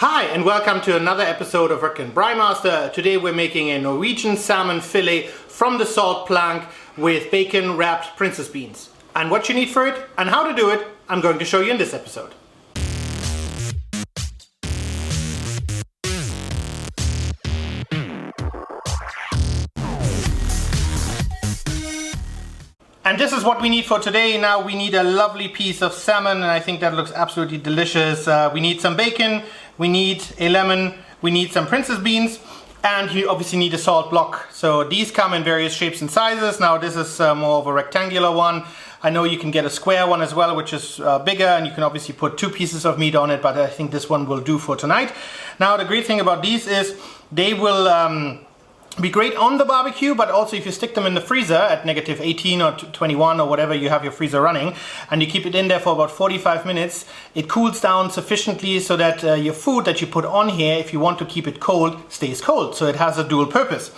Hi and welcome to another episode of Roettgen Braai. Today we're making a Norwegian salmon fillet from the salt plank with bacon wrapped princess beans. And what you need for it and how to do it, I'm going to show you in this episode. And this is what we need for today. Now we need a lovely piece of salmon, and I think that looks absolutely delicious. We need some bacon, we need a lemon, we need some princess beans, and you obviously need a salt block. So these come in various shapes and sizes. Now this is more of a rectangular one. I know you can get a square one as well, which is bigger, and you can obviously put 2 pieces of meat on it, but I think this one will do for tonight. Now the great thing about these is they will be great on the barbecue, but also if you stick them in the freezer at negative 18 or 21 or whatever you have your freezer running, and you keep it in there for about 45 minutes, it cools down sufficiently so that your food that you put on here, if you want to keep it cold, stays cold. So it has a dual purpose.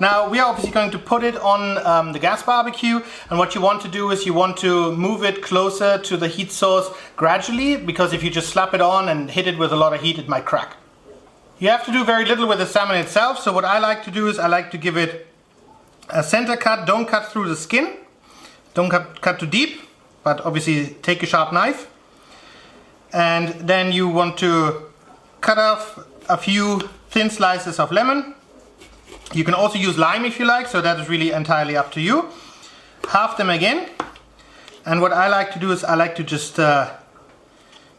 Now we are obviously going to put it on the gas barbecue, and what you want to do is you want to move it closer to the heat source gradually, because if you just slap it on and hit it with a lot of heat, it might crack. You have to do very little with the salmon itself, so what I like to do is I like to give it a center cut. Don't cut through the skin, don't cut too deep, but obviously take a sharp knife. And then you want to cut off a few thin slices of lemon. You can also use lime if you like, so that is really entirely up to you. Half them again, and what I like to do is I like to just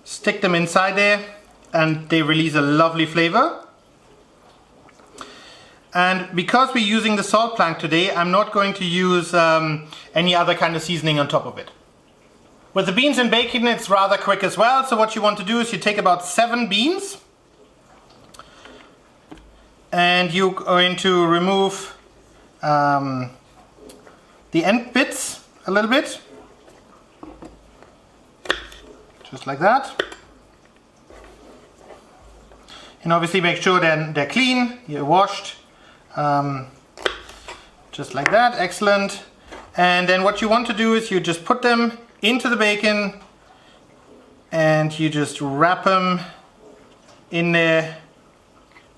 stick them inside there, and they release a lovely flavor. And because we're using the salt plank today, I'm not going to use any other kind of seasoning on top of it. With the beans and bacon, it's rather quick as well. So what you want to do is you take about 7 beans, and you're going to remove the end bits a little bit, just like that. And obviously make sure they're clean, you're washed, just like that, excellent. And then what you want to do is you just put them into the bacon and you just wrap them in there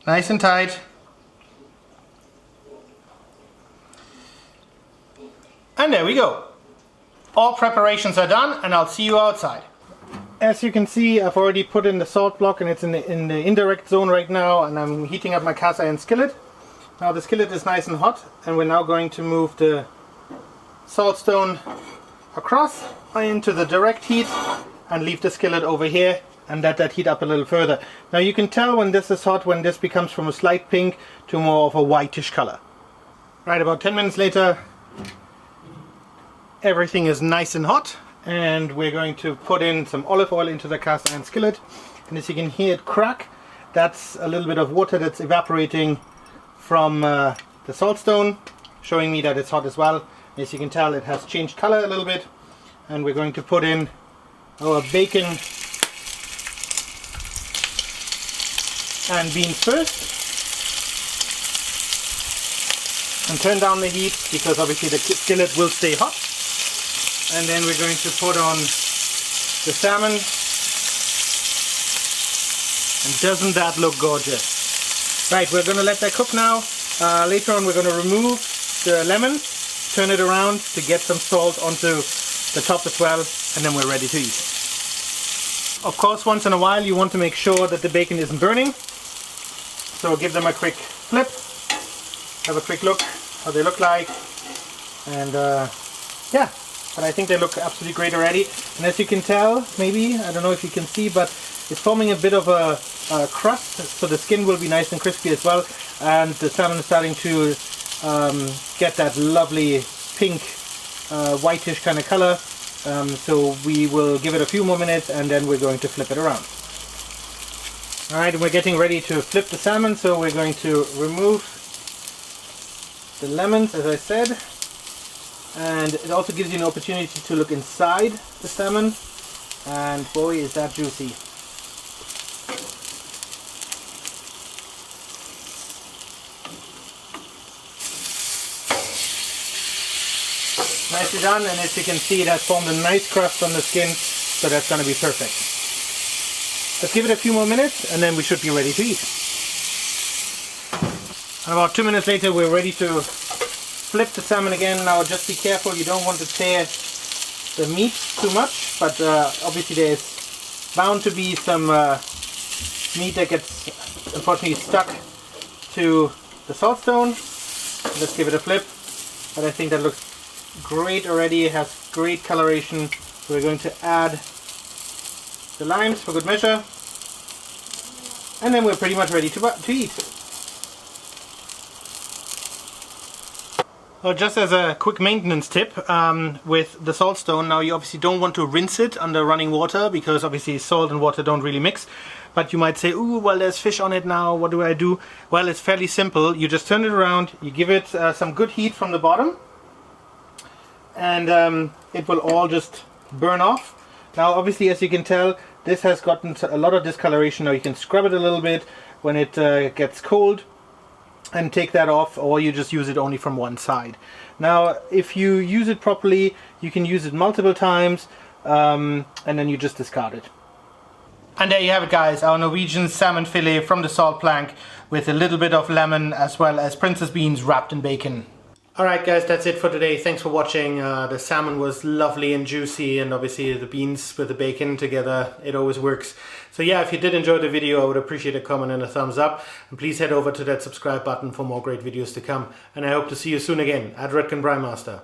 nice and tight. And there we go. All preparations are done, and I'll see you outside. As you can see, I've already put in the salt block, and it's in the indirect zone right now, and I'm heating up my cast iron skillet. Now the skillet is nice and hot, and we're now going to move the salt stone across into the direct heat and leave the skillet over here and let that heat up a little further. Now you can tell when this is hot, when this becomes from a slight pink to more of a whitish color. Right, about 10 minutes later, everything is nice and hot. And we're going to put in some olive oil into the cast iron skillet, and as you can hear it crack, that's a little bit of water that's evaporating from the salt stone, showing me that it's hot as well. As you can tell, it has changed color a little bit, and we're going to put in our bacon and beans first, and turn down the heat because obviously the skillet will stay hot. And then we're going to put on the salmon, and doesn't that look gorgeous? Right, we're going to let that cook now. Later on we're going to remove the lemon, turn it around to get some salt onto the top as well, and then we're ready to eat. Of course, once in a while you want to make sure that the bacon isn't burning, so give them a quick flip, have a quick look how they look like, and yeah. But I think they look absolutely great already. And as you can tell, maybe, I don't know if you can see, but it's forming a bit of a crust, so the skin will be nice and crispy as well. And the salmon is starting to get that lovely pink, whitish kind of color. So we will give it a few more minutes, and then we're going to flip it around. Alright, we're getting ready to flip the salmon, so we're going to remove the lemons, as I said. And it also gives you an opportunity to look inside the salmon, and boy is that juicy. Nicely done, and as you can see, it has formed a nice crust on the skin, so that's going to be perfect. Let's give it a few more minutes and then we should be ready to eat. And about 2 minutes later we're ready to flip the salmon again. Now just be careful, you don't want to tear the meat too much, but obviously there's bound to be some meat that gets unfortunately stuck to the salt stone. Let's give it a flip. But I think that looks great already. It has great coloration. We're going to add the limes for good measure, and then we're pretty much ready to eat. Well, just as a quick maintenance tip with the salt stone, now you obviously don't want to rinse it under running water because obviously salt and water don't really mix. But you might say, ooh, well, there's fish on it now, what do I do? Well, it's fairly simple. You just turn it around, you give it some good heat from the bottom, and it will all just burn off. Now obviously, as you can tell, this has gotten a lot of discoloration. Now you can scrub it a little bit when it gets cold and take that off, or you just use it only from one side. Now if you use it properly, you can use it multiple times, and then you just discard it. And there you have it, guys, our Norwegian salmon fillet from the salt plank with a little bit of lemon as well as princess beans wrapped in bacon. Alright guys, that's it for today. Thanks for watching. The salmon was lovely and juicy, and obviously the beans with the bacon together, it always works. So yeah, if you did enjoy the video, I would appreciate a comment and a thumbs up. And please head over to that subscribe button for more great videos to come. And I hope to see you soon again at Roettgen Braai Master.